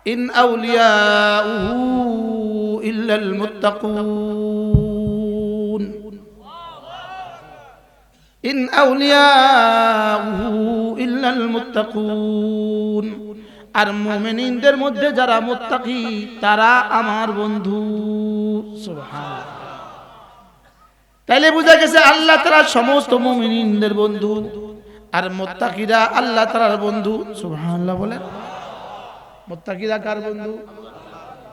In আউলিয়াউহু ইল্লাল মুত্তাকুন, in আউলিয়াউহু ইল্লাল মুত্তাকুন। আর মুমিনদের মধ্যে যারা মুত্তাকি তারা আমার বন্ধু। সুবহানাল্লাহ। তাইলে বুঝা গেছে আল্লাহ তাআলা সমস্ত মুমিনদের বন্ধু, আর মুত্তাকিরা আল্লাহ তাআলার বন্ধু। সুবহানাল্লাহ বলেন। মুত্তাকিরা কার বন্ধু?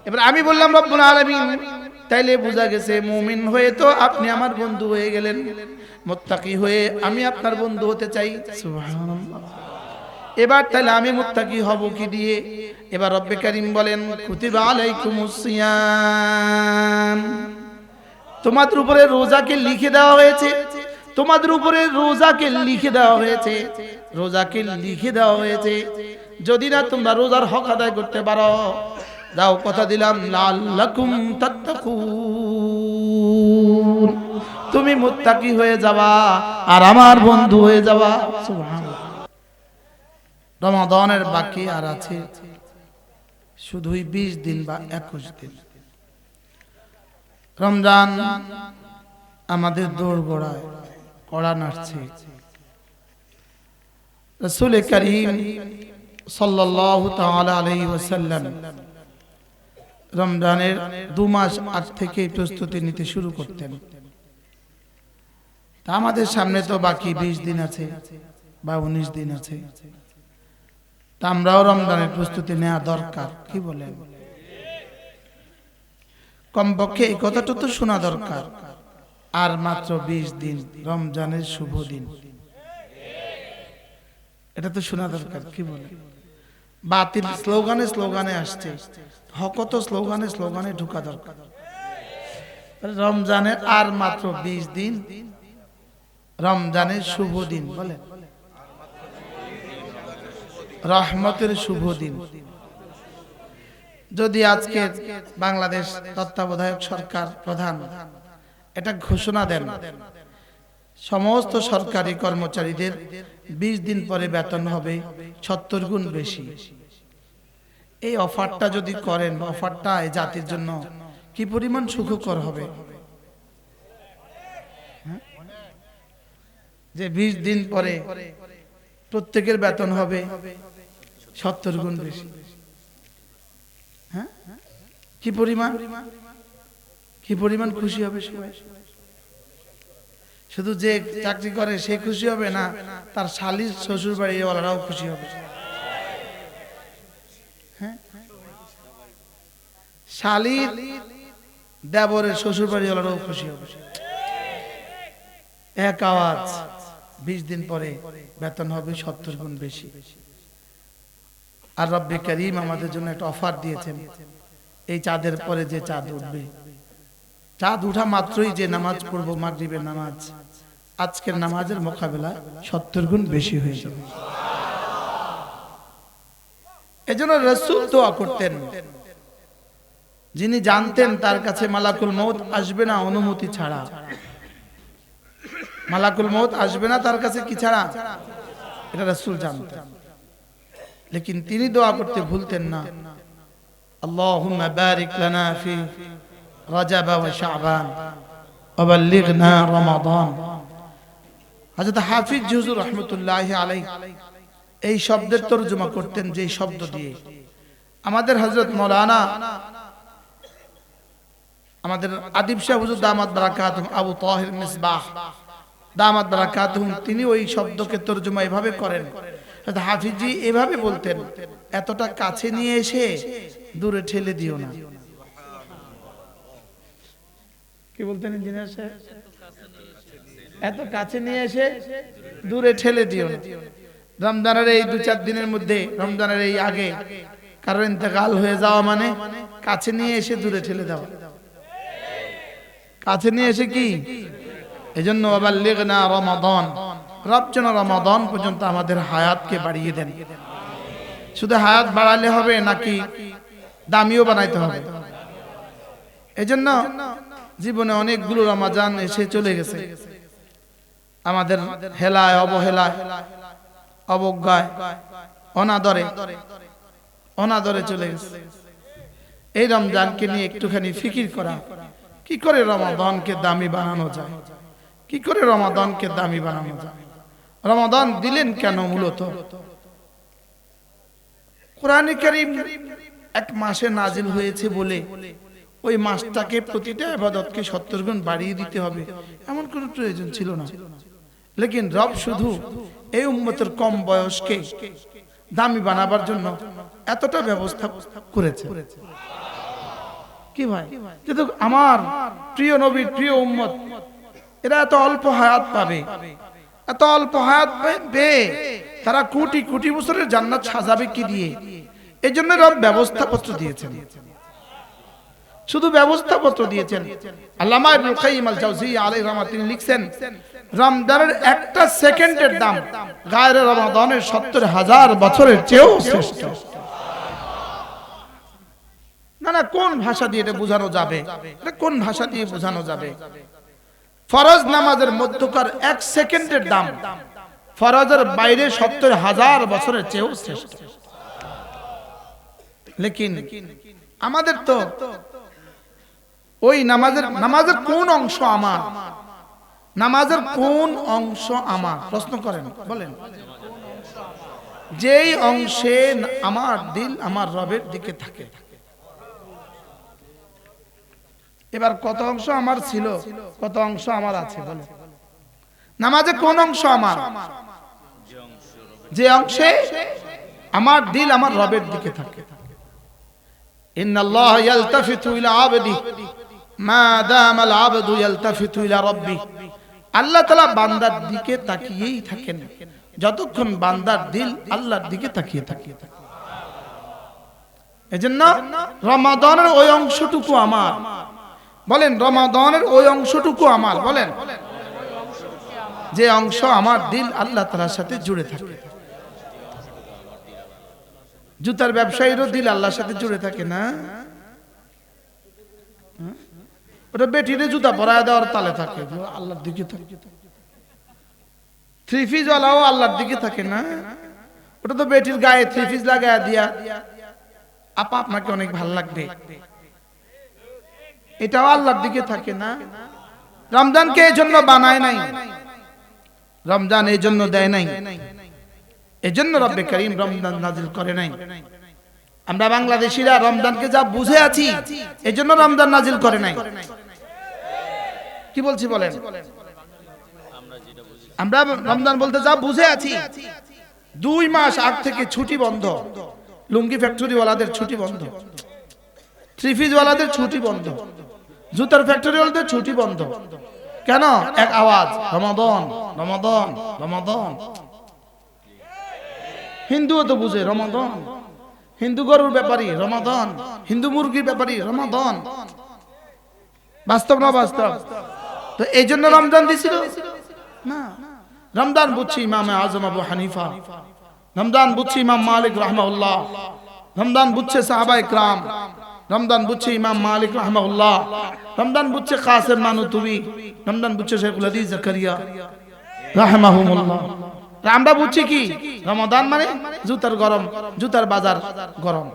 এবার আমি বললাম রব্বুল আলামিন। তাইলে বুঝা গেছে মুমিন হয়ে তো আপনি আমার বন্ধু হয়ে গেলেন, মুত্তাকি হয়ে আমি আপনার বন্ধু হতে চাই। সুবহানাল্লাহ। এবার তাহলে আমি মুত্তাকি হব কি দিয়ে? এবার রব্বে কারীম বলেন কুতিবা আলাইকুমুস সিয়াম, তোমাদের উপরে রোজাকে লিখে দেওয়া হয়েছে, তোমাদের উপরে রোজাকে লিখে দেওয়া হয়েছে, রোজাকে লিখে দেওয়া হয়েছে। যদি না তোমরা রোজার হক আদায় করতে পারো, যাও কথা দিলাম লাআল্লাকুম তাত্তাকুন, তুমি মুত্তাকি হয়ে যাবা আর আমার বন্ধু হয়ে যাবা। সুবহানাল্লাহ। রমাদানের বাকি আর আছে শুধুই 20 দিন বা 21 দিন। রমজান আমাদের দোরগোড়ায় কড়া নাড়ছে। রাসূল করিম সাল্লাল্লাহু তাআলা আলাইহি ওয়াসাল্লাম রমজানের 2 মাস আগ থেকে প্রস্তুতি নিতে শুরু করতেন। তা আমাদের সামনে তো বাকি 20 দিন আছে বা 19 দিন আছে। তা আমরাও রমজানের প্রস্তুতি নেওয়া দরকার, কি বলেন? কমপক্ষে এই কথাটা তো শোনা দরকার, আর মাত্র 20 দিন রমজানের শুভ দিন, এটা তো শোনা দরকার, কি বলেন? বাতিল স্লোগানে স্লোগানে আসছে, হক তো স্লোগানে স্লোগানে ঢোকা দরকার। রমজানের আর মাত্র 20 দিন, রমজানের শুভ দিন, বলেন রহমতের শুভ দিন। যদি আজকে বাংলাদেশ তত্ত্বাবধায়ক সরকার প্রধান এটা ঘোষণা দেন সমস্ত সরকারি কর্মচারীদের 20 দিন পরে বেতন হবে 70 গুণ বেশি, এই অফারটা যদি করেন, অফারটা এই জাতির জন্য কি পরিমাণ সুখকর হবে? যে 20 দিন পরে প্রত্যেকের বেতন হবে 70 গুণ বেশি। হ্যাঁ, কি পরিমাণ খুশি হবে সবাই। শুধু যে চাকরি করে সে খুশি হবে না, তার শালীর শ্বশুর বাড়িওয়ালারাও খুশি হবে। হ্যাঁ, শালীর দেবরের শ্বশুর বাড়িওয়ালারাও খুশি হবে। এক আওয়াজ 20 দিন পরে বেতন হবে 70 গুণ বেশি। আর রব্বে কারীম আমাদের জন্য একটা অফার দিয়েছেন, এই চাঁদের পরে যে চাঁদ উঠবে, চাঁদ উঠা মাত্রই যে নামাজ পড়বো মাগরিবের নামাজ, আজকের নামাজের মোকাবেলা 70 গুণ বেশি হয়ে যাবে। এজন্য রাসূল দোয়া করতেন, যিনি জানতেন তার কাছে মালাকুল মউত আসবে না অনুমতি ছাড়া, মালাকুল মউত আসবে না তার কাছে কি ছাড়া, এটা রাসূল জানতেন। লেকিন তিনি দোয়া করতে ভুলতেন না, আল্লাহুম্মা বারিক লানা ফি রাজাব ওয়া শাবান ওয়া বাল্লিগনা রমাদান। হযরত হাফিজ হুজুর রাহমাতুল্লাহি আলাইহি এই শব্দের তরজমা করতেন, যে শব্দ দিয়ে আমাদের হযরত মাওলানা আমাদের আদিব শাহ হুজুর দামাত বারাকাতুহু আবু তাহির মিসবাহ দামাত বারাকাতুহু, তিনি ওই শব্দকে তরজমা এভাবে করেন। হাফিজি এভাবে বলতেন, এতটা কাছে নিয়ে এসে দূরে ঠেলে দিও না। কি বলতেন ইঞ্জিনিয়ার সাহেব? এত কাছে নিয়ে এসে দূরে ঠেলে দিও না। রমজানের এই 2-4 দিনের মধ্যে, রমজানের এই আগে কারো ইন্তেকাল হয়ে যাওয়া মানে কাছে নিয়ে এসে দূরে ঠেলে দেওয়া। কাছে নিয়ে এসে কি, এজন্য ওয়াবাল্লিগনা রমাদান, রব যেন রমাদান পর্যন্ত আমাদের হায়াতকে বাড়িয়ে দেন। শুধু হায়াত বাড়ালে হবে নাকি দামিও বানাইতে হবে? এজন্য জীবনে অনেকগুলো রমজান এসে চলে গেছে, আমাদের হেলায় অবহেলায় অবজ্ঞায় অনাদরে অনাদরে চলে গেছে। এই রমজানকে নিয়ে একটুখানি ফিকির করা, কি করে রমাদানকে দামি বানানো যায়, কি করে রমাদানকে দামি বানানো যায়। রমাদান দিলেন কেন? মূলত কোরআনে কারীম এক মাসে নাজিল হয়েছে বলে ওই মাসটাকে প্রতিটা ইবাদতকে 70 গুণ বাড়িয়ে দিতে হবে এমন কোনো প্রয়োজন ছিল না। লেকিন রব শুধু এই উম্মতের কম বয়সকে দামি বানাবার জন্য এতটা ব্যবস্থা করেছে। কি ভাই, কিন্তু আমার প্রিয় নবীর প্রিয় উম্মত এরা এত অল্প হায়াত পাবে, এত অল্প হায়াত পেয়ে তারা কোটি কোটি বছরের জান্নাত সাজাবে কি দিয়ে? এই জন্য রব ব্যবস্থাপত্র দিয়েছেন, শুধু ব্যবস্থাপত্র দিয়েছেন। আল্লামা ইবনুল কাইয়িম আল জাওজিয়্যা আলাইহিস রাহমাত তিনি লিখছেন, রমজানের একটা সেকেন্ডের দাম গায়রে রমাদানের 70,000 বছরের চেয়েও শ্রেষ্ঠ। না না, কোন ভাষা দিয়ে এটা বোঝানো যাবে? এটা কোন ভাষা দিয়ে বোঝানো যাবে? ফরজ নামাজের মধ্যকার 1 সেকেন্ডের দাম ফরজের বাইরে 70,000 বছরের চেয়েও শ্রেষ্ঠ। লেকিন আমাদের তো ওই নামাজের কোন অংশ আমার, নামাজের কোন অংশ আমার প্রশ্ন করেন, বলেন। যেই অংশে আমার দিল আমার রবের দিকে থাকে। এবার কত অংশ আমার ছিল, কত অংশ আমার আছে বলেন। নামাজে কোন অংশ আমার? যে অংশে আমার দিল আমার রবের দিকে থাকে। ইন্নাল্লাহ ইয়ালতাফিতু ইলা আবদি মা দামাল আবদু ইয়ালতাফিতু ইলা রাব্বি। আল্লাহ তাআলা বান্দার দিকে তাকিয়েই থাকেন যতক্ষণ বান্দার দিল আল্লাহর দিকে তাকিয়ে থাকে। এজন্য রমাদানের ওই অংশটুকু আমার, বলেন রমাদানের ওই অংশটুকু আমার, বলেন যে অংশ আমার দিল আল্লাহ তাআলার সাথে জুড়ে থাকে। জুতার ব্যবসায়ীরও দিল আল্লাহর সাথে জুড়ে থাকে না? ওটা বেটিরে জুতা পরায় দেওয়ার তালে থাকে, আল্লাহর দিকে থাকে। থ্রি পিস ওয়ালাও আল্লাহর দিকে থাকে না? ওটা তো বেটির গায়ে থ্রি পিস লাগায় দিয়া, আপা আপনাকে অনেক ভালো লাগবে, এটাও আল্লাহর দিকে থাকে না? রমজানকে এই জন্য বানায় নাই, রমজান এই জন্য দেয় নাই, এই জন্য রব্বে কারীম রমজান নাজিল করে নাই। আমরা বাংলাদেশিরা রমজানকে যা বুঝে আছি এই জন্য রমজান নাজিল করে নাই। কি বলছি বলেন? আমরা রমজান বলতে যা বুঝে আছি, 2 মাস আগ থেকে ছুটি বন্ধ, লুঙ্গি ফ্যাক্টরি ওয়ালাদের ছুটি বন্ধ, থ্রি পিস ওয়ালাদের ছুটি বন্ধ, জুতার ফ্যাক্টরি ওয়ালাদের ছুটি বন্ধ। কেন? এক আওয়াজ, রমাদান রমাদান রমাদান। হিন্দুও তো বুঝে রমাদান, হিন্দু গরুর ব্যাপারী রমাদান, হিন্দু মুরগির ব্যাপারী রমাদান। বাস্তব না বাস্তব? তো এই জন্য রমজান দিছিল না। রমজান বুঝছি ইমাম আজম আবু হানিফা, রমজান বুঝছি ইমাম মালিক রাহমাহুল্লাহ, রমজান বুঝছে সাহাবায়ে کرام, রমজান বুঝছে ইমাম মালিক রাহমাহুল্লাহ, রমজান বুঝছে কাসিম নানুতুবি, রমজান বুঝছে শেখুল হাদিস জাকারিয়া রাহমাহুমুল্লাহ। আমরা বুঝছি কি রমাদান মানে জুতার গরম, জুতার বাজার গরম।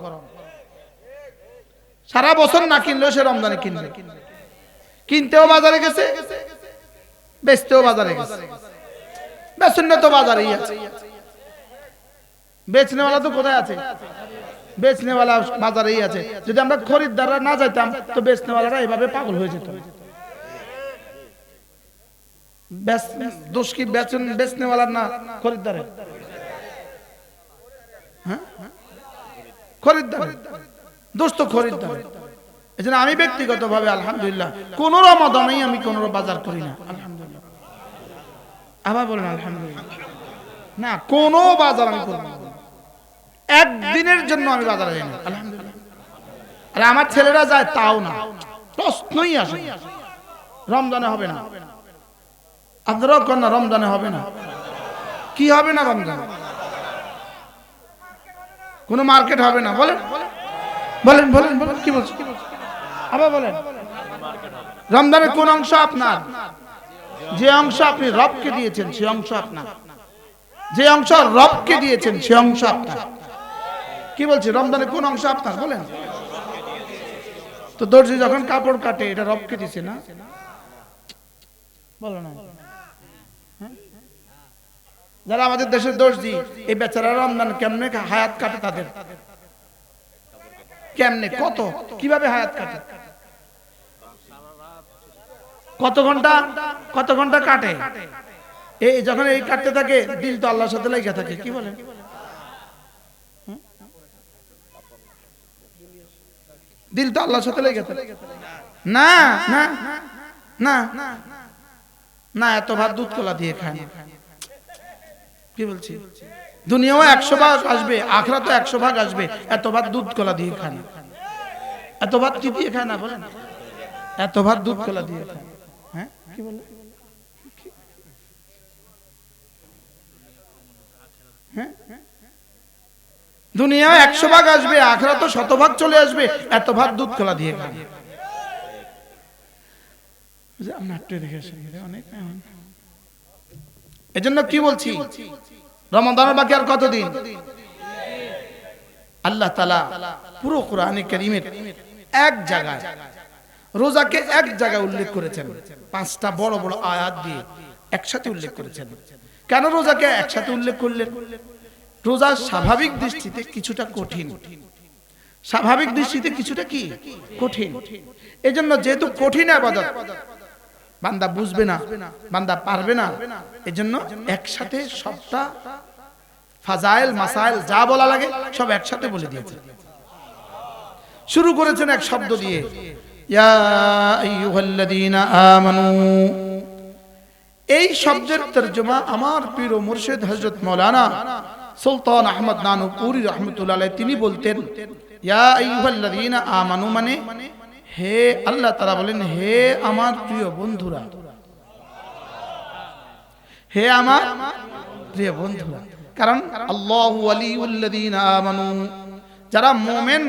সারা বছর না কিনলেও সে রমজানে কিনবে, কিনতেও বাজারে গেছে, বেচতেও বাজারে গেছে। বেচনে তো বাজারেই আছে, বেচনেওয়ালা তো কোথায় আছে? বেচনেওয়ালা বাজারেই আছে। যদি আমরা খরিদ্দাররা না যাইতাম তো বেচনেওয়ালারা এভাবে পাগল হয়ে যেত। দোষ কি বেচনেওয়ালার না খরিদ্দারের? হ্যাঁ, খরিদ্দার দোষ তো খরিদ্দার। এই জন্য আমি ব্যক্তিগতভাবে আলহামদুলিল্লাহ কোন রমাদানেই আমি কোন বাজার করি না, আলহামদুলিল্লাহ। আবার বলেন আলহামদুলিল্লাহ। না, কোন বাজার আমি করি না, একদিনের জন্য আমি বাজারে যাই না, আলহামদুলিল্লাহ। আর আমার ছেলেরা যায় তাও না, প্রশ্নই আসে না। রমজানে হবে না, আপনারাও করেন না, রমজানে হবে না। কি হবে না রমজানে? কোন মার্কেট হবে না, বলেন বলেন বলেন বলেন, কি বলছেন? আবার বলেন। রমজানের কোন অংশ আপনার? যে অংশ আপনি রবকে দিয়েছেন সে অংশ আপনার, যে অংশ রবকে দিয়েছেন সে অংশ আপনার। কি বলছি, রমজানের কোন অংশ আপনার বলেন? তো দর্জি যখন কাপড় কাটে এটা রব কেটেছে না, বলো না? যারা আমাদের দেশের দর্জি, এই বেচারা রমজান কেমনে হায়াত কাটে তাদের, কেমনে কত কিভাবে হায়াত কাটে, কত ঘন্টা কাটে। এই যখন এই কাটতে থাকে দিল তো আল্লাহর সাথে লেগে থাকে, কি বলেন? দিল তো আল্লাহর সাথে লেগে থাকে না, না না না, এত ভাত দুধ কলা দিয়ে খায় না। কি বলছি, দুনিয়াও 100 ভাগ আসবে, আখিরাতও 100 ভাগ আসবে, এত ভাত দুধ কলা দিয়ে খায় না। এত ভাত কি দিয়ে খায় না বলেন? এত ভাত দুধ কলা দিয়ে খায়। হ্যাঁ কি বলে? হ্যাঁ, দুনিয়া 100 ভাগ আসবে, আখিরাতও 100 ভাগ চলে আসবে, এত ভাত দুধ কলা দিয়ে খায়। এজন্য কি বলছি, রমাদানের বাকি আর কতদিন? আল্লাহ তাআলা পুরো কোরআনে কারীমের এক জায়গায় রোজাকে এক জায়গায় উল্লেখ করেছেন, 5টা বড় বড় আয়াত দিয়ে একসাথে উল্লেখ করেছেন। কেন রোজাকে একসাথে উল্লেখ করলেন? রোজা স্বাভাবিক দৃষ্টিতে কিছুটা কঠিন, স্বাভাবিক দৃষ্টিতে কিছুটা কি কঠিন। এজন্য যেহেতু কঠিন ইবাদত, বান্দা বুঝবে না, বান্দা পারবে না, এজন্য একসাথে সবটা ফাজাইল মাসাইল যা বলা লাগে সব একসাথে বলে দিয়েছে। শুরু করেছেন এক শব্দ দিয়ে, ইয়া আইয়ুহাল্লাযীনা আমানু। এই শব্দের তরজমা আমার পীর ও মুর্শিদ হযরত মাওলানা সুলতান আহমদ নানুপুরি রাহমাতুল্লাহ আলাইহি তিনি বলতেন, ইয়া আইয়ুহাল্লাযীনা আমানু মানে হে আল্লাহ তাআলা বলেন, হে আমার প্রিয় বন্ধুরা, হে আমার প্রিয় বন্ধুরা। কারণ আল্লাহু ওয়ালিউল্লাযীনা আমানু, যারা মুমিন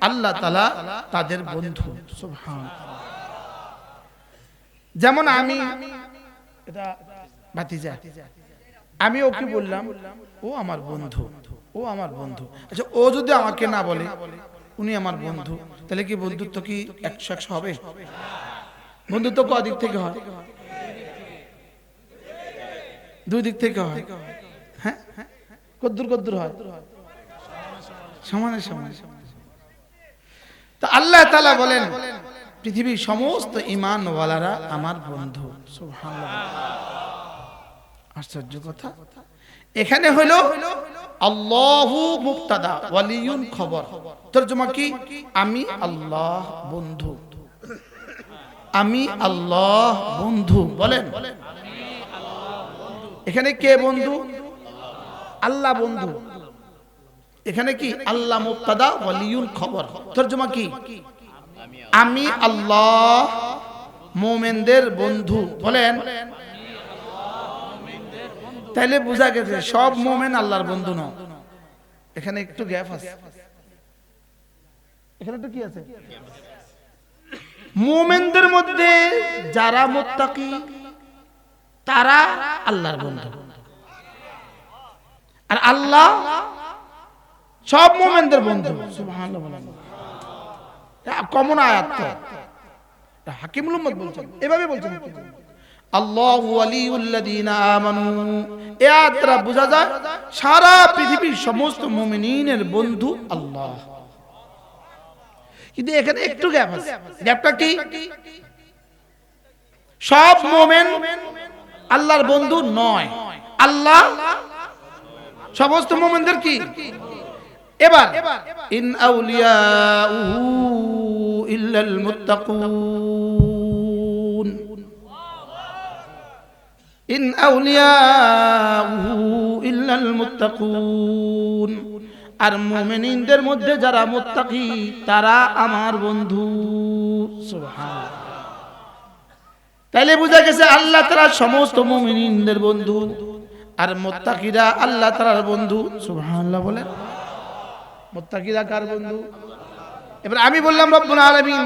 আল্লাহ তাআলা তাদের বন্ধু। সুবহানাল্লাহ। যেমন আমি এটা ভাতিজা, আমি ওকে বললাম ও আমার বন্ধু, ও আমার বন্ধু। আচ্ছা ও যদি আমাকে না বলে উনি আমার বন্ধু, তাহলে কি বন্ধুত্ব কি 100 হবে? বন্ধুত্ব কদিক থেকে হয়? 2 দিক থেকে হয়। হ্যাঁ, কদ্দুর হয়, সমানে সমানে। তো আল্লাহ তাআলা বলেন পৃথিবীর সমস্ত ঈমানওয়ালারা আমার বন্ধু। সুবহানাল্লাহ, আশ্চর্য কথা। এখানে হলো আল্লাহু মুবতাদা, ওয়ালিয়ুন খবর। তরজমা কি? আমি আল্লাহ বন্ধু, আমি আল্লাহ বন্ধু। বলেন এখানে কে বন্ধু? আল্লাহ বন্ধু। এখানে কি? আল্লাহ মুবতাদা, ওয়ালিয়ুন খবর। তরজমা কি? আমি আল্লাহ মুমিনদের বন্ধু। বলেন, তাইলে বোঝা গেছে সব মুমিন আল্লাহর বন্ধু না। এখানে একটু গ্যাপ আছে, এখানে একটু কি আছে? মুমিনদের মধ্যে যারা মুত্তাকি তারা আল্লাহর বন্ধু, আর আল্লাহ সব মুমিনদের বন্ধু। সুবহানাল্লাহ। কমন আয়াত তো হাকিমুল উম্মত বলছেন, এভাবে বলছেন আল্লাহু ওয়ালিউল্লাযীনা আমানু। এই আয়াতটা বোঝা যায় সারা পৃথিবীর সমস্ত মুমিনের বন্ধু আল্লাহ। কিন্তু এখানে একটু গ্যাপ আছে। গ্যাপটা কি? সব মুমিন আল্লাহর বন্ধু নয়, আল্লাহ সমস্ত মুমিনদের কি? এবার ইন আউলিয়াউহু ইল্লাল মুত্তাকুন, ইন আউলিয়াউহু ইল্লাল মুত্তাকুন। আর মুমিনদের মধ্যে যারা মুত্তাকি তারা আমার বন্ধু। সুবহানাল্লাহ। তাইলে বোঝা গেছে আল্লাহ তাআলা সমস্ত মুমিনদের বন্ধু, আর মুত্তাকিরা আল্লাহ তাআলার বন্ধু। সুবহানাল্লাহ বলেন। মুত্তাকিরা কার বন্ধু? এবার আমি বললাম রব্বুল আলামিন,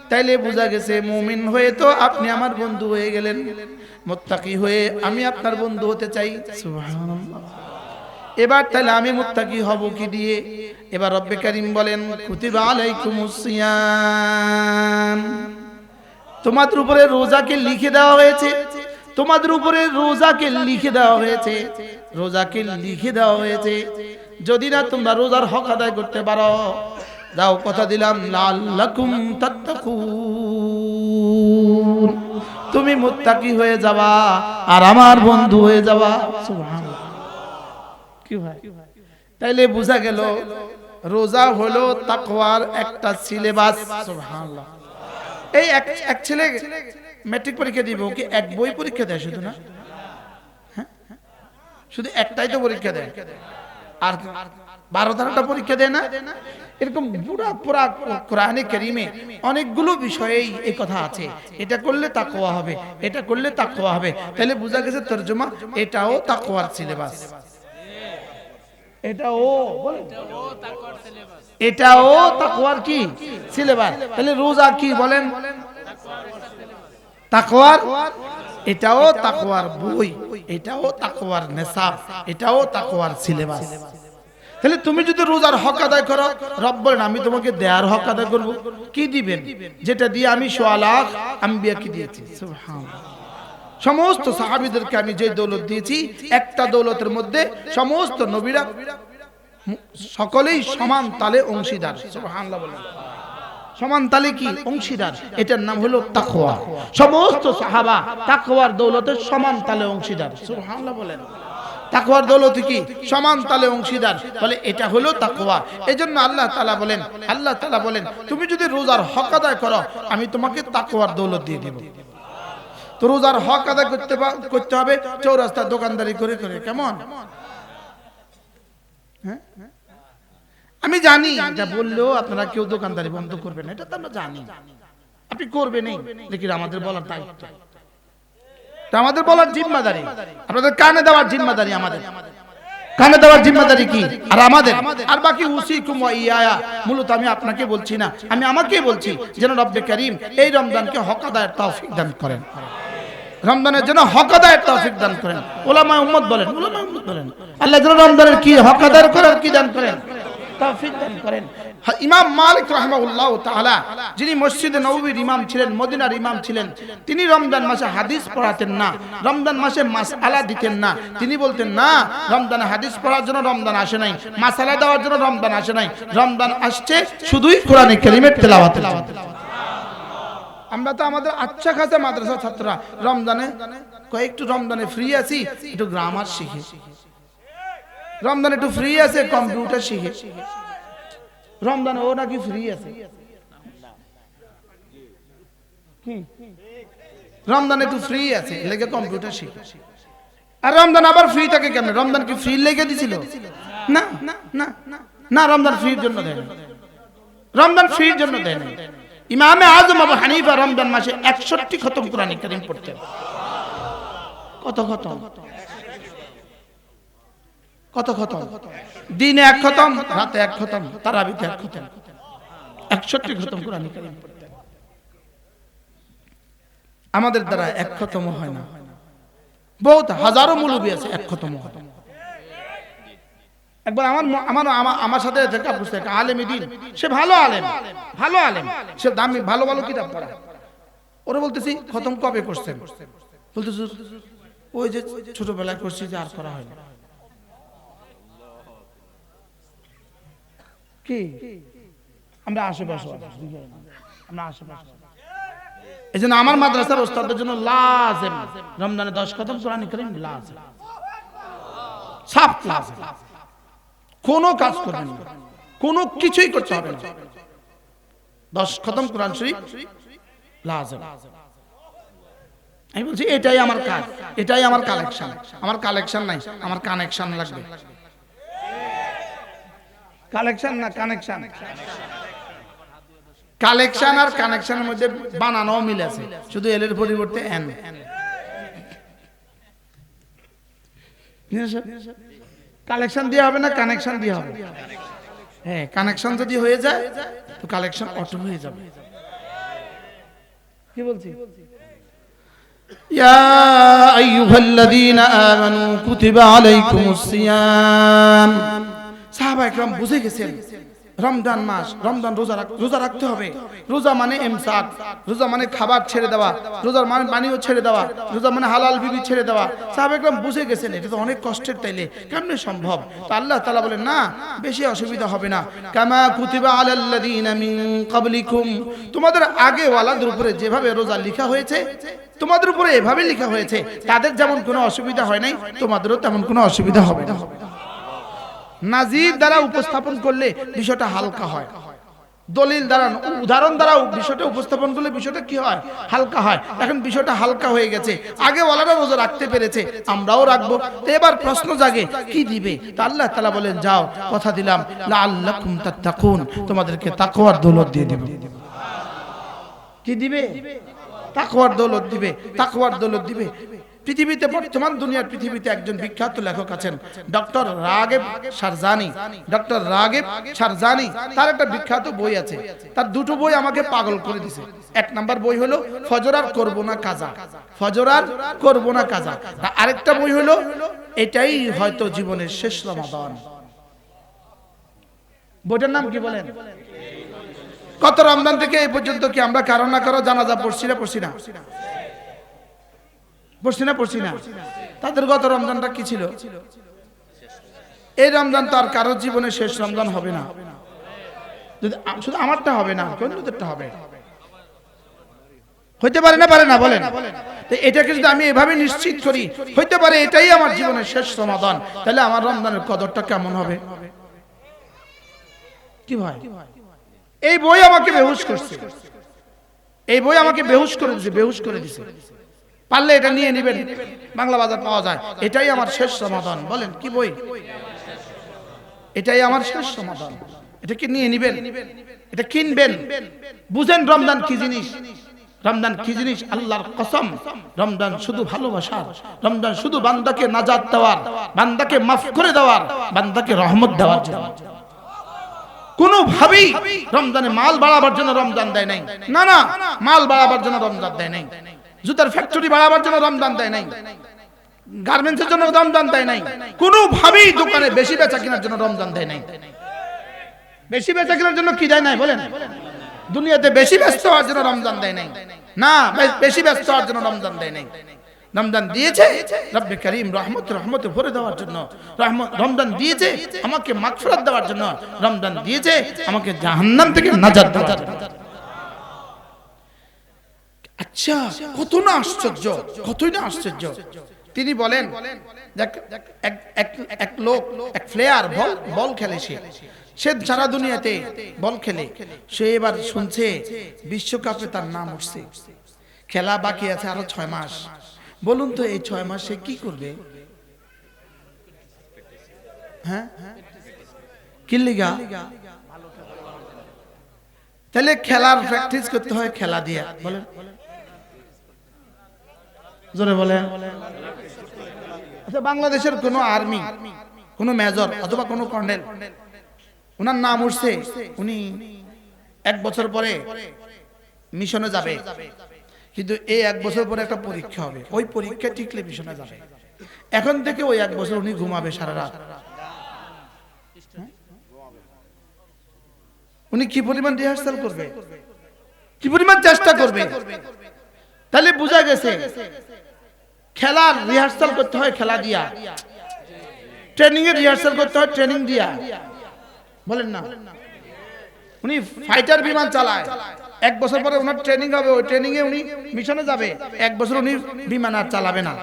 তাইলে বোঝা গেছে মুমিন হয়ে তো আপনি আমার বন্ধু হয়ে গেলেন, মুত্তাকি হয়ে আমি আপনার বন্ধু হতে চাই। সুবহানাল্লাহ। এবার তাহলে আমি মুত্তাকি হব কি দিয়ে? এবার রব্বে কারীম বলেন কুতিবা আলাইকুমুস সিয়াম, তোমাদের উপরে রোজাকে লিখে দেওয়া হয়েছে, তোমাদের উপরে রোজাকে লিখে দেওয়া হয়েছে, রোজাকে লিখে দেওয়া হয়েছে। যদি না তোমরা রোজার হক আদায় করতে পারো, যাও কথা দিলাম লাআল্লাকুম তাত্তাকুন, তুমি মুত্তাকি হয়ে যাবা আর আমার বন্ধু হয়ে যাবা। সুবহানাল্লাহ। কি ভাই, তাইলে বোঝা গেল রোজা হলো তাকওয়ার একটা সিলেবাস। সুবহানাল্লাহ। এই এক ছেলে ম্যাট্রিক পরীক্ষা দিব, কি এক বই পরীক্ষা দেয় শুধু না? হ্যাঁ, শুধু একটাই তো পরীক্ষা দেয়, আর 12-13টা পরীক্ষা দেয় না? এরকম পুরা কোরআনে কারীমে অনেকগুলো বিষয়েই এই কথা আছে, এটা করলে তাকওয়া হবে, এটা করলে তাকওয়া হবে। তাহলে বোঝা গেছে তরজমা এটাও তাকওয়ার সিলেবাস, এটাও তাকওয়ার কি সিলেবাস। তাহলে রোজা কি বলেন? তাকওয়ার, এটাও তাকওয়ার বই, এটাও তাকওয়ার নেশাব, এটাও তাকওয়ার সিলেবাস। তাহলে তুমি যদি রোজার হক আদায় করো, রব বলেন আমি তোমাকে দেয়ার হক আদায় করব। কি দিবেন? যেটা দিয়ে আমি 100 লাখ আম্বিয়াকে দিয়েছি। সুবহানাল্লাহ। সমস্ত সাহাবীদেরকে আমি যে দৌলত দিয়েছি, একটা দৌলতের মধ্যে সমস্ত নবীরা সকলেই সমান তালে অংশীদার। সুবহানাল্লাহ বলেন। সমান তালে কি অংশীদার? এটার নাম হলো তাকওয়া। সমস্ত সাহাবা তাকওয়ার দৌলতে সমান তালে অংশীদার। সুবহানাল্লাহ বলেন। তাকওয়ার দৌলতে কি সমান তালে অংশীদার, বলে এটা হলো তাকওয়া। এজন্য আল্লাহ তাআলা বলেন তুমি যদি রোজার হক আদায় করো, আমি তোমাকে তাকওয়ার দৌলত দিয়ে দেব। তো রোজার হক আদায় করতে হবে চৌরাস্তায় দোকানদারি করে করে। কেমন? হ্যাঁ, আমি জানি এটা বললেও আপনারা কেউ দোকানদারি বন্ধ করবেন, এটা তো আমরা জানি, আপনি করবেনই, লেকিন আমাদের বলার দায়িত্ব, আমাদের বলার জিম্মাদারি, আপনাদের কানে দেওয়ার জিম্মাদারি, আমাদের কানে দেওয়ার জিম্মাদারি কি আর আমাদের। আর বাকি উসিকুম ওয়া ইয়া, মূলত আমি আপনাকে বলছি না, আমি আমাকেই বলছি যেন রব্বে কারীম এই রমজানকে হক আদায়ের তৌফিক দান করেন, রমজানের জন্য হক আদায়ের তৌফিক দান করেন। উলামায়ে উম্মত বলেন, আল্লাহ যেন রমজানের কি হক আদায় করার কি দান করেন, তৌফিক দান করেন। ইমাম মালিক রাহিমাহুল্লাহ তাআলা, যিনি মসজিদে নববীর ইমাম ছিলেন, মদিনার ইমাম ছিলেন, তিনি রমজান মাসে হাদিস পড়াতেন না, রমজান মাসে মাসআলা দিতেন না। তিনি বলতেন না, রমজানে হাদিস পড়ার জন্য রমজান আসে নাই, মাসআলা দেওয়ার জন্য রমজান আসে নাই, রমজান আসছে শুধুই কোরআনে কারীমের তেলাওয়াতের জন্য। আমরা তো আমাদের আচ্ছা খাসা মাদ্রাসা ছাত্ররা রমজানে কয়েকটু রমজানে ফ্রি আছি, একটু গ্রামার শিখে, রমজানে একটু ফ্রি আছে কম্পিউটার শিখে, রমজানে ও নাকি ফ্রি আছে, রমজানে একটু ফ্রি আছে লেগে কম্পিউটার শিখে। আর রমজান আবার ফ্রি থাকে কেন? রমজান কি ফ্রি লেগে দিছিল? না না না, রমজান ফ্রির জন্য দেয় না, রমজান ফ্রির জন্য দেয় না। ইমামে আজম আবু হানিফা রমজান মাসে 61 খতম কোরআনে কারীম পড়তেন। কত খতম? কত খতম? দিনে 1 খতম, রাতে 1 খতম, তারাবিতে 1 খতম, 61 খতম কোরআনে কারীম পড়তেন। আমাদের দ্বারা 1 খতম হয় না, বহুত হাজারো মুলবি আছে 1 খতম হয়। একবার আমার সাথে দেখা করছে একটা আলেম দ্বীন, সে ভালো আলেম, সে দামি ভালো কিতাব পড়া। ওরা বলতেছি খতম কবে করছেন? বলতেছি ওই যে ছোটবেলায় করছি, যে আর করা হয় না। কি আমরা আশেপাশে, এই জন্য আমার মাদ্রাসার ওস্তাদের জন্য লাজেম রমজানে 10 খতম কোরআন কারীম লাজেম, সব লাজেম। কোনো কাজ করবেন না, কোনো কিছুই করতে হবে না, 10 খতম কোরআন শরীফ লাজেম। আমি বলছি এটাই আমার কাজ, এটাই আমার কালেকশন। আমার কালেকশন নাই, আমার কানেকশন লাগবে। কালেকশন না কানেকশন, কালেকশন আর কানেকশনের মধ্যে বানানো মিল আছে, শুধু এল এর পরিবর্তে এন। কালেকশন দিয়ে হবে না, কানেকশন দিয়ে হবে। হ্যাঁ, কানেকশন যদি হয়ে যায় তো কালেকশন অটো হয়ে যাবে। কি বলছি? ইয়া আইয়ুহাল্লাযীনা আমানু কুতিবা আলাইকুমুস সিয়াম। সাহাবায়ে কেরাম বুঝে গেছেন রমজান মাস, রমজান রোজা রাখতে হবে। রোজা মানে ইমসাক, রোজা মানে খাবার ছেড়ে দেওয়া, রোজার মানে পানিও ছেড়ে দেওয়া, রোজা মানে হালাল বিবি ছেড়ে দেওয়া। সাহাবায়ে কেরাম বুঝে গেছেন এটা তো অনেক কষ্টের, তাইলে কেমনে সম্ভব? তো আল্লাহ তাআলা বলেন না, বেশি অসুবিধা হবে না। কামা কুতিবা আলাল্লাযীনা মিন ক্বাবলিকুম, তোমাদের আগে ওয়ালাদের উপরে যেভাবে রোজা লেখা হয়েছে তোমাদের উপরে এভাবে লেখা হয়েছে, তাদের যেমন কোনো অসুবিধা হয় নাই তোমাদেরও তেমন কোনো অসুবিধা হবে না। নাজির দ্বারা উপস্থাপন করলে বিষয়টা হালকা হয়, দলিল দ্বারা উদাহরণ দ্বারা বিষয়টা উপস্থাপন করলে বিষয়টা কি হয়? হালকা হয়। এখন বিষয়টা হালকা হয়ে গেছে, আগে ওয়ালারা রোজা রাখতে পেরেছে, আমরাও রাখবো। তো এবার প্রশ্ন জাগে কি দিবে? তা আল্লাহ তাআলা বলেন যাও, কথা দিলাম লাআল্লাকুম তাত্তাকুন, তোমাদেরকে তাকওয়ার দৌলত দিয়ে দেব। কি দিবে? তাকওয়ার দৌলত দিবে, তাকওয়ার দৌলত দিবে। পৃথিবীতে বর্তমান দুনিয়ার পৃথিবীতে একজন বিখ্যাত লেখক আছেন ডক্টর রাগিব শারজানি। ডক্টর রাগিব শারজানি, তার একটা বিখ্যাত বই আছে, তার দুটো বই আমাকে পাগল করে দিয়েছে। এক নাম্বার বই হলো ফজর আর করব না কাজা, ফজর আর করব না কাজা। আরেকটা বই হলো এটাই হয়তো জীবনের শেষ রমাদান। বইটার নাম কি বলেন? কত রমজান থেকে এই পর্যন্ত কি আমরা কারো না কারো জানাজা পড়ছি না? পড়ছি না? পড়ছি না? তাদের গত রমজানটা কি ছিল? এই রমজান তো আর কারোর জীবনে শেষ রমজান হবে না। শুধু আমারটা হবে না, অন্যদেরটা হবে। হইতে পারে না? পারে না? বলেন। তো এটাকে যদি আমি এভাবে নিশ্চিত করি হইতে পারে এটাই আমার জীবনের শেষ রমাদান, তাহলে আমার রমজানের কদরটা কেমন হবে? কি ভাই, এই বই আমাকে বেহুশ করছে, এই বই আমাকে বেহুশ করে দিছে। পারলে এটা নিয়ে নেবেন, বাংলা বাজার পাওয়া যায়। এটাই আমার শেষ সমাধান। বলেন কি বই? এটাই আমার শেষ সমাধান। এটা কি নিয়ে নেবেন? এটা কিনবেন। বুঝেন রমজান কি জিনিস, রমজান কি জিনিস। আল্লাহর কসম, রমজান শুধু ভালোবাসার, রমজান শুধু বান্দাকে নাজাত দেওয়ার, বান্দাকে মাফ করে দেওয়ার, বান্দাকে রহমত দেওয়ার জন্য। কোনোভাবেই রমজানে মাল বাড়াবার জন্য রমজান দেয় নাই। না না, মাল বাড়াবার জন্য রমজান দেয় নাই। জুতার ফ্যাক্টরি বাড়াবার জন্য রমজান দেয় নাই, গার্মেন্টসের জন্য রমজান দেয় নাই, কোনোভাবেই দোকানে বেশি বেচা কেনার জন্য রমজান দেয় নাই। বেশি বেচা কেনার জন্য কি দেয় নাই বলেন? দুনিয়াতে বেশি ব্যস্ত হওয়ার জন্য রমজান দেয় নাই। না, বেশি ব্যস্ত হওয়ার জন্য রমজান দেয় নাই। রমজান দিয়েছে রব্বে করিম রহমতে ভরে দেওয়ার জন্য। রমজান দিয়েছে আমাকে মাগফিরাত দেওয়ার জন্য। রমজান দিয়েছে আমাকে জাহান্নাম থেকে নাজাত দেওয়ার জন্য। আচ্ছা, কত না আশ্চর্য, কতই না আশ্চর্য। তিনি বলেন এক লোক, এক প্লেয়ার, বল খেলে, সে সারা দুনিয়াতে বল খেলে। সে এবার শুনছে বিশ্বকাপে তার নাম উঠছে, খেলা বাকি আছে আরো 6 মাস। বলুন তো এই 6 মাস সে কি করবে? হ্যাঁ, কি লিগা? তাহলে খেলার প্র্যাকটিস করতে হয় খেলা দিয়া। বলেন জোরে বলেন। আচ্ছা, বাংলাদেশের কোন আর্মি, কোন মেজর অথবা কোন কর্নেল, ওনার নাম উঠছে, উনি 1 বছর পরে মিশনে যাবে, কিন্তু এই 1 বছর পরে একটা পরীক্ষা হবে, ওই পরীক্ষা টিকলে মিশনে যাবে। এখন থেকে ওই 1 বছর উনি ঘুমাবে সারা রাত। উনি কি পরিমাণ রিহার্সাল করবে, কি পরিমাণ চেষ্টা করবে। তাহলে বোঝা গেছে খেলার রিহার্সাল করতে হয় খেলা দিয়া, ট্রেনিং এর রিহার্সাল করতে হয় ট্রেনিং দিয়া। বলেন না, উনি ফাইটার বিমান চালায়, 1 বছর পরে ওনার ট্রেনিং হবে, ওই ট্রেনিং এ উনি মিশনে যাবে। 1 বছর উনি বিমান আর চালাবে না।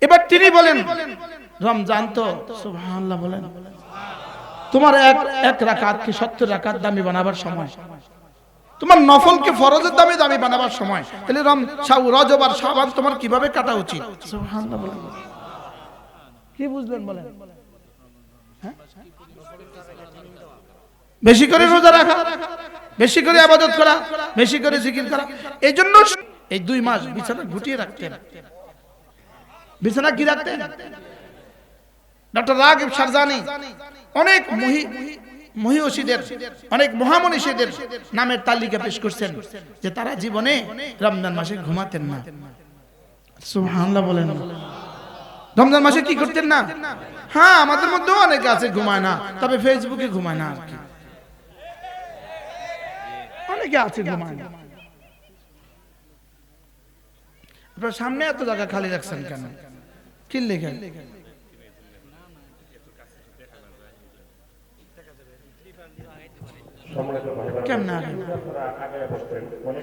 এবার তিনি বলেন রমজান তো, সুবহানাল্লাহ বলেন, তোমার এক রাকাত কি 70 রাকাত দামি বানাবার সময়, তোমার নফলকে ফরজের দামি বানাবার সময়। তাহলে রজব আর শাবান তোমার কিভাবে কাটা উচিত? সুবহানাল্লাহ বলেন। কি বুঝলেন বলেন? বেশি করে রোজা রাখা, বেশি করে ইবাদত করা, বেশি করে জিকির করা। এই জন্য এই 2 মাস বিছানা গুটিয়ে রাখতেন। বিছানা কি রাখতেন? ডক্টর রাগিব শারজানি অনেক মহিষীদের, অনেক মহামনীষীদের নামের তালিকা পেশ করছেন যে তারা জীবনে রমজান মাসে ঘুমাতেন না। সুবহানাল্লাহ বলেন। রমজান মাসে কি করতেন না? হ্যাঁ, আমাদের মধ্যেও অনেকে আছে ঘুমায় না, তবে ফেসবুকে ঘুমায় না আর কি। অনেকে আছে ঘুমায় না। আপনার সামনে এত জায়গা খালি রাখছেন কেন? কি লেখা? কেমন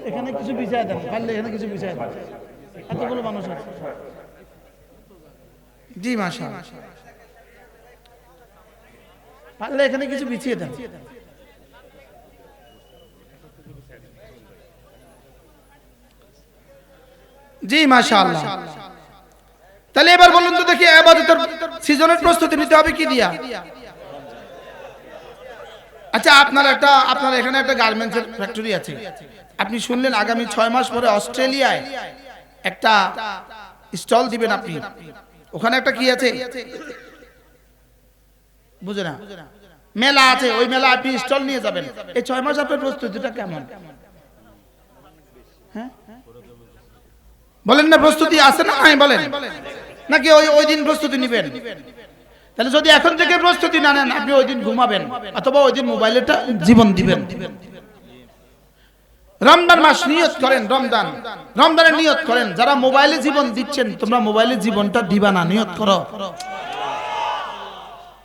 এখানে কিছু বিছায় দেন, পারলে এখানে কিছু বিছায় দেন, এতগুলো মানুষ আছে। জি মাশাআল্লাহ, পারলে এখানে কিছু বিছিয়ে দেন। জি মাশাআল্লাহ। তাহলে এবার বলুন তো দেখি, ইবাদতের সিজনের প্রস্তুতি নিতে হবে কি দিয়া? আচ্ছা, আপনার এখানে একটা গার্মেন্টসের ফ্যাক্টরি আছে, আপনি শুনলেন আগামী 6 মাস পরে অস্ট্রেলিয়ায় একটা স্টল দিবেন আপনি। ওখানে একটা কি আছে বুঝে না, মেলা আছে, ওই মেলা আপনি স্টল নিয়ে যাবেন। এই 6 মাস আপনার প্রস্তুতিটা কেমন? হ্যাঁ বলেন না, প্রস্তুতি আছে না নাই বলেন, নাকি ওই দিন প্রস্তুতি নেবেন? তাহলে যদি এখন থেকে প্রস্তুতি না নেন, আপনি ওই দিন ঘুমাবেন অথবা ওই দিন মোবাইলটা জীবন দিবেন। রমজান মাস নিয়ত করেন, রমজানের নিয়ত করেন। যারা মোবাইলে জীবন দিচ্ছেন, তোমরা মোবাইলে জীবনটা দিবা না, নিয়ত করো।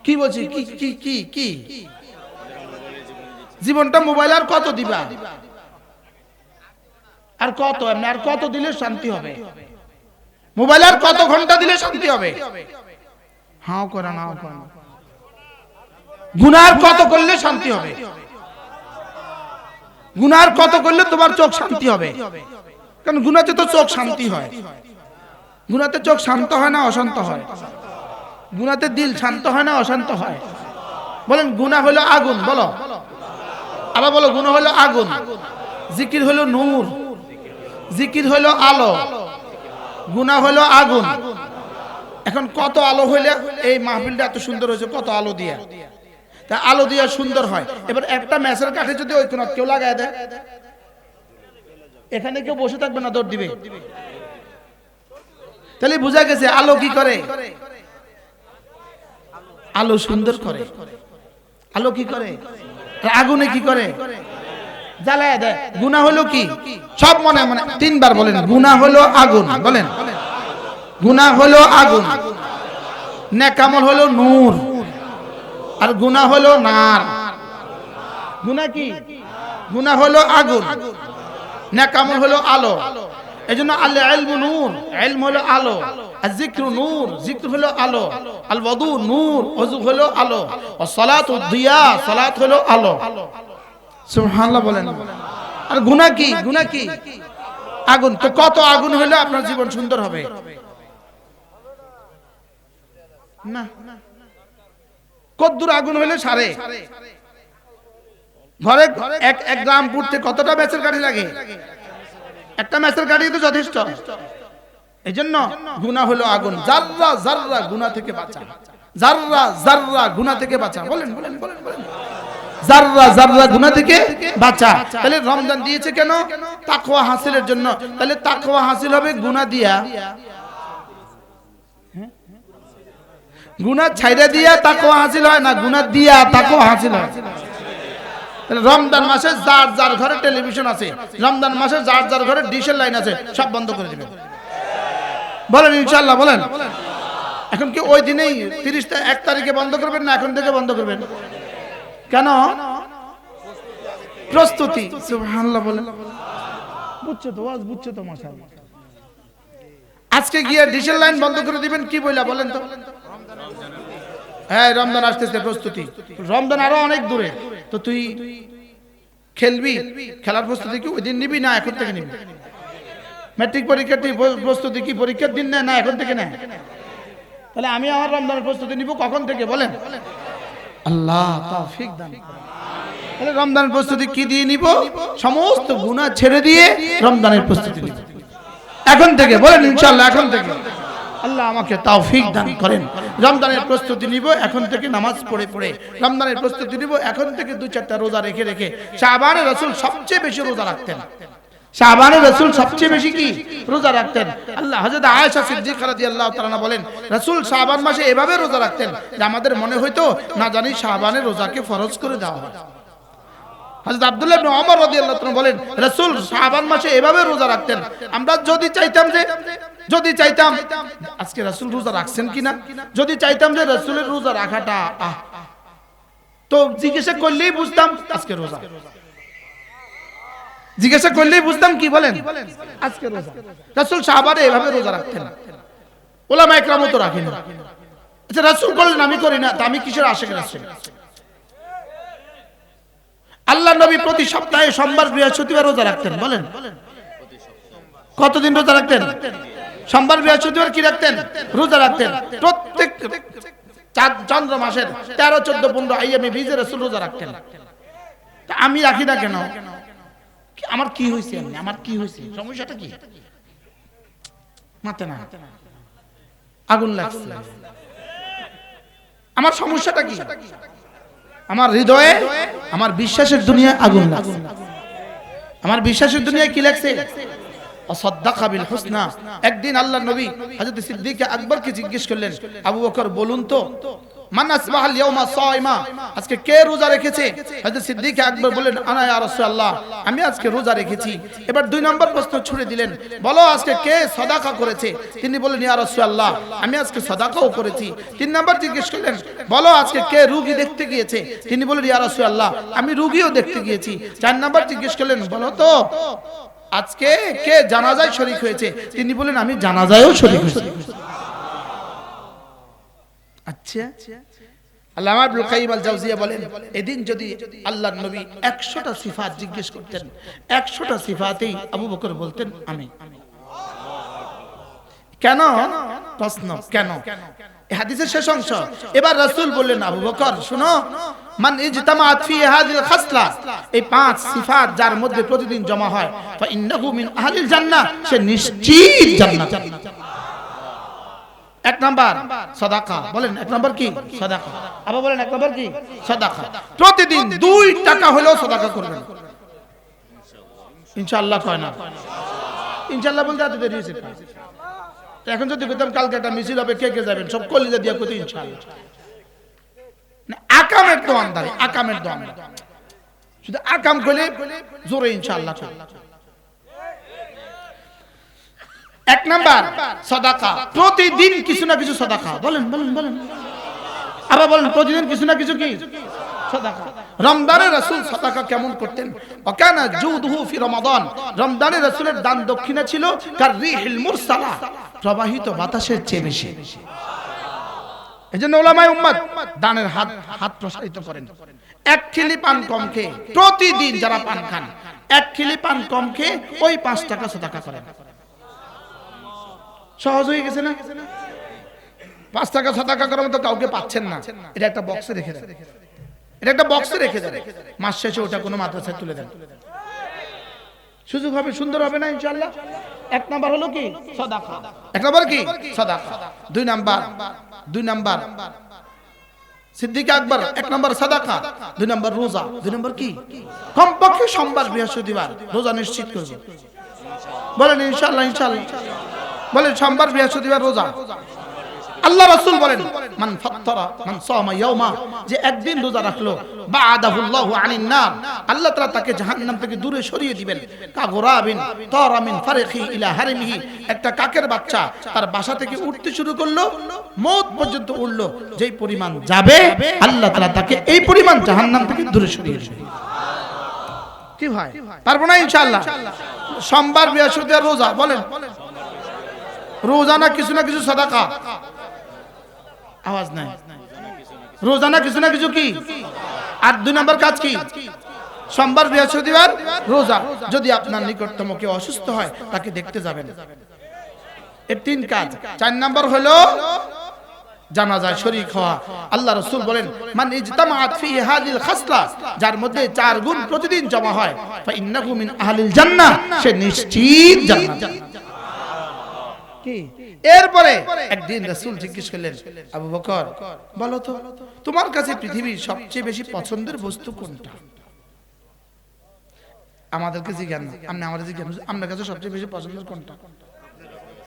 কি বলছি, কি জীবনটা মোবাইল আর কত দিবা? আর কত দিলে শান্তি হবে? মোবাইল আর কত ঘন্টা দিলে শান্তি হবে? হাও করে না, গুনার কত করলে শান্তি হবে? গুনার কত করলে তোমার চোখ শান্তি হবে? কারণ গুনাতে তো চোখ শান্তি হয়। গুনাতে চোখ শান্ত হয় না অশান্ত হয়? গুনাতে দিল শান্ত হয় না অশান্ত হয়? বলেন, গুনাহ হলো আগুন, বলো আবার বলো, গুনাহ হলো আগুন, জিকির হলো নূর, জিকির হলো আলো, গুনাহ হলো আগুন। এখন কত আলো হইলে এই মাহফিলটা এত সুন্দর হয়েছে? কত আলো দিয়া, তা আলো দিয়া সুন্দর হয়। এবার একটা ম্যাচের কাঠে যদি ওই কোন কেউ লাগায় দেয়, এখানে কেউ বসে থাকবে না, দৌড় দিবে। তাহলে বোঝা গেছে আলো কি করে? আলো সুন্দর করে। আলো কি করে? আগুনে কি করে? জ্বালায় দেয়। গুনাহ হলো কি? সব মনে মনে 3 বার বলেন, গুনাহ হলো আগুন। বলেন, গুনাহ হলো আগুন, নেক আমল হলো নূর, আর গুনাহ হলো নার। গুনাহ কি? গুনাহ হলো আগুন, নেক আমল হলো আলো। এজন্য আল ইলমু নূর, ইলম হলো আলো, আর যিকরু নূর, যিকর হলো আলো, আল ওযু নূর, ওযু হলো আলো, ওয়াস সালাতু দিয়া, সালাত হলো আলো। সুবহানাল্লাহ বলেন। আর গুনাহ কি? গুনাহ কি? আগুন। তো কত আগুন হলে আপনার জীবন সুন্দর হবে? না, কতদূর আগুন হইলে সারে? ঘরে এক গ্রাম পুড়তে কতটা ম্যাচের গাড়ি লাগে? একটা ম্যাচের গাড়ি তো যথেষ্ট। এই জন্য গুনাহ হলো আগুন। জাররা জাররা গুনাহ থেকে বাঁচা, জাররা জাররা গুনাহ থেকে বাঁচা। বলেন বলেন বলেন বলেন, জাররা জাররা গুনাহ থেকে বাঁচা। তাহলে রমজান দিয়েছে কেন? তাকওয়া হাসিলের জন্য। তাহলে তাকওয়া হাসিল হবে গুনাহ দিয়া। গুনাহ ছাইড়া দিয়া তাকওয়া হাসিল হয় না, গুনাহ দিয়া তাকওয়া হাসিল হয়। রমজান মাসে যার যার ঘরে টেলিভিশন আছে, রমজান মাসে যার যার ঘরে ডিশের লাইন আছে, সব বন্ধ করে দিবেন। বলেন ইনশাআল্লাহ। বলেন, এখন কি ওই দিনেই 1 তারিখে বন্ধ করবেন না এখন থেকে বন্ধ করবেন? কেন? প্রস্তুতি। সুবহানাল্লাহ বলেন। বুঝছো তো? ওয়াজ বুঝছো তো? মাশাআল্লাহ। আজকে গিয়ে ডিশের লাইন বন্ধ করে দিবেন কি বইলা? বলেন তো। হ্যাঁ, রমজান আসতেছে, প্রস্তুতি। রমজান আরো অনেক দূরে, তো তুই খেলবি, খেলার প্রস্তুতি কি ওই দিন নিবি না এখন থেকে নিবি? ম্যাট্রিক পরীক্ষার প্রস্তুতি কি পরীক্ষার দিন নেয় না এখন থেকে নেয়? তাহলে আমি আমার রমজানের প্রস্তুতি নিব কখন থেকে? বলেন। আল্লাহ তৌফিক দান। তাহলে রমজানের প্রস্তুতি কি দিয়ে নিব? সমস্ত গুনাহ ছেড়ে দিয়ে রমজানের প্রস্তুতি নিব এখন থেকে। বলেন ইনশাআল্লাহ এখন থেকে। আল্লাহ আমাকে তৌফিক দান করেন। রমজানের প্রস্তুতি নিব এখন থেকে, নামাজ পড়ে পড়ে রমজানের প্রস্তুতি নিব এখন থেকে, 2-4টা রোজা রেখে রেখে। শাবানে রাসূল সবচেয়ে বেশি রোজা রাখতেন। শাবানে রাসূল সবচেয়ে বেশি কি রোজা রাখতেন? আল্লাহ হযরত আয়েশা সিদ্দিকা রাদিয়াল্লাহু তাআলা বলেন, রাসূল শাবান মাসে এভাবে রোজা রাখতেন যে আমাদের মনে হইতো না জানি শাবানের রোজাকে ফরজ করে দেওয়া হয়। হযরত আব্দুল্লাহ ইবনে ওমর রাদিয়াল্লাহু তাআলা বলেন, রাসূল শাবান মাসে এভাবে রোজা রাখতেন, আমরা যদি চাইতাম আজকে রাসূল রোজা রাখছেন কিনা, যদি চাইতাম যে রাসূলের রোজা রাখাটা তো জিজ্ঞাসা করলেই বুঝতাম আজকে রোজা, জিজ্ঞাসা করলেই বুঝতাম কি বলেন আজকে রোজা। রাসূল শাবানে এভাবে রোজা রাখতেন, উলামা ইকরামও তো রাখেন। আচ্ছা রাসূল করলেন আমি করি না, তা আমি কিসের আশিক রাসূল? আল্লাহ নবী প্রতি সপ্তাহে সোমবার বৃহস্পতিবার রোজা রাখতেন। বলেন কতদিন রোজা রাখতেন? সোমবার বৃহস্পতিবার কি রাখতেন? রোজা রাখতেন। প্রত্যেক চন্দ্র মাসের 13, 14, 15 আইয়ামে বীজে রাসূল রোজা রাখতেন। আমি রাখি না কেন? আমার কি হয়েছে? আমার কি হয়েছে? সমস্যাটা কি? মাতে না আগুন লাগছে, আমার সমস্যাটা কি? আমার হৃদয়ে, আমার বিশ্বাসের দুনিয়ায় আগুন লাগছে। আমার বিশ্বাসের দুনিয়ায় কি লাগছে? অসাদ্দাকা বিল হুসনা। একদিন আল্লাহর নবী হযরত সিদ্দিক আকবরকে জিজ্ঞেস করলেন, আবু বকর বলুন তো, মান আসবাহাল ইয়াউমা সাইমা, আজকে কে রোজা রেখেছে? হযরত সিদ্দিক আকবর বললেন, আনা ইয়া রাসূলুল্লাহ, আমি আজকে রোজা রেখেছি। এবার 2 নম্বর প্রশ্ন ছুড়ে দিলেন, বলো আজকে কে সাদাকা করেছে? তিনি বললেন, ইয়া রাসূলুল্লাহ, আমি আজকে সাদাকাও করেছি। 3 নম্বর জিজ্ঞেস করলেন, বলো আজকে কে রোগী দেখতে গিয়েছে? তিনি বললেন, ইয়া রাসূলুল্লাহ, আমি রোগীও দেখতে গিয়েছি। 4 নম্বর জিজ্ঞেস করলেন, বলো তো আজকে কে জানাজায় শরীক হয়েছে? তিনি বলেন, আমি জানাজায়ও শরীক হয়েছি। আচ্ছা, আল্লামা ইবনুল কাইয়িম আল জাওজিয়া বলেন, এদিন যদি আল্লাহর নবী 100টা সিফাত জিজ্ঞেস করতেন, 100টা সিফাতেই আবু বকর বলতেন আমি। কেন? প্রশ্ন কেন? এই হাদিসের শেষ অংশ। এবার রাসূল বললেন, আবু বকর শুনো, মান ইজতামাআত ফি হাযিল খাসলা, এই 5 সিফাত যার মধ্যে প্রতিদিন জমা হয়, ফা ইন্নাহু মিন আহলিল জান্নাহ, সে নিশ্চিত জান্নাত। 1 নাম্বার সাদাকা। বলেন 1 নাম্বার কি? সাদাকা। আবার বলেন 1 নাম্বার কি? সাদাকা। প্রতিদিন 2 টাকা হলেও সাদাকা করবেন ইনশাআল্লাহ। কয় না ইনশাআল্লাহ বলতে এত দেরি হয়েছে। এখন যদি কইতাম কালকে একটা মিছিল হবে, কে কে যাবেন? সব কলিজা দিয়া কইতে ইনশাআল্লাহ। না আকামের দোয়ানদারি, আকামের দোয়ানদারি, শুধু আকাম কইলে জোরে ইনশাআল্লাহ। 1 নাম্বার সাদাকা, প্রতিদিন কিছু না কিছু সাদাকা। বলেন বলেন বলেন, আবার বলেন প্রতিদিন কিছু না কিছু কি সাদাকা। রমজানে রাসূল সাদাকা কেমন করতেন? ওয়াকানা জুদুহু ফি রমাদান, রমজানে রাসূলের দান দক্ষিণা ছিল কার রিহিল মুরসালা, প্রবাহিত বাতাসের চেয়ে বেশি। এজন্য উলামায়ে উম্মাত দানের হাত প্রসারিত করেন। 1 খিলি পান কম খেয়ে, প্রতিদিন যারা পান খান 1 খিলি পান কম খেয়ে ওই 5 টাকা সাদাকা করেন। সহজ হয়ে গেছে না? 5 টাকা সাদাকা করার মতো কাউকে পাচ্ছেন না, এটা একটা বক্সে রেখে দেন, এটা একটা বক্সে রেখে দেন, মাস শেষে ওটা কোনো মাদ্রাসায় তুলে দেন, সুযোগ হবে, সুন্দর হবে না ইনশাআল্লাহ। 1 নাম্বার হলো কি? সাদাকা। 1 নাম্বার কি? সাদাকা। 2 নাম্বার সিদ্দিক আকবর, 1 নাম্বার সাদাকা, 2 নাম্বার রোজা। 2 নাম্বার কি? কমপক্ষে সোমবার বৃহস্পতিবার রোজা নিশ্চিত করবে। বলেন ইনশাআল্লাহ, ইনশাআল্লাহ বলেন, সোমবার বৃহস্পতিবার রোজা। আল্লাহ রাসূল বলেন, মান ফাত্তারা মান সামা ইয়াওমা, যে একদিন রোজা রাখলো, বাআদাহুল্লাহু আনিন নার, আল্লাহ তাআলা তাকে জাহান্নাম থেকে দূরে সরিয়ে দিবেন। কাগুরাবিন তারা মিন ফারখি ইলা হারিমিহি, একটা কাকের বাচ্চা তার বাসা থেকে উঠতে শুরু করলো, মওত পর্যন্ত উড়লো, যেই পরিমাণ যাবে আল্লাহ তাআলা তাকে এই পরিমাণ জাহান্নাম থেকে দূরে সরিয়ে দিবেন। কি ভাই পারবো না ইনশাআল্লাহ? সোমবার বৃহস্পতিবার রোজা। বলেন রোজা না কিছু না কিছু সাদাকা? আওয়াজ নাই। রোজা না কিছু না কিছু কি? আর 2 নাম্বার কাজ কি? সোমবার বৃহস্পতিবার রোজা। যদি আপনার নিকটতম কেউ অসুস্থ হয় তাকে দেখতে যাবেন। এর 3 কাজ। 4 নাম্বার হলো জানাজায় শরীক হওয়া। আল্লাহ রাসূল বলেন, মান ইজতামাআত ফি হাযিল খাসলা, যার মধ্যে 4 গুণ প্রতিদিন জমা হয়, ফা ইন্নাহু মিন আহলিল জান্নাহ, সে নিশ্চিত জান্নাত। এরপরে একদিন রাসূল জিজ্ঞেস করলেন, আবু বকর বলো তো তোমার কাছে পৃথিবীর সবচেয়ে বেশি পছন্দের বস্তু কোনটা? আমাদেরকে জিজ্ঞাসা না, আপনি আমাদের জিজ্ঞাসা, আপনার কাছে সবচেয়ে বেশি পছন্দের কোনটা?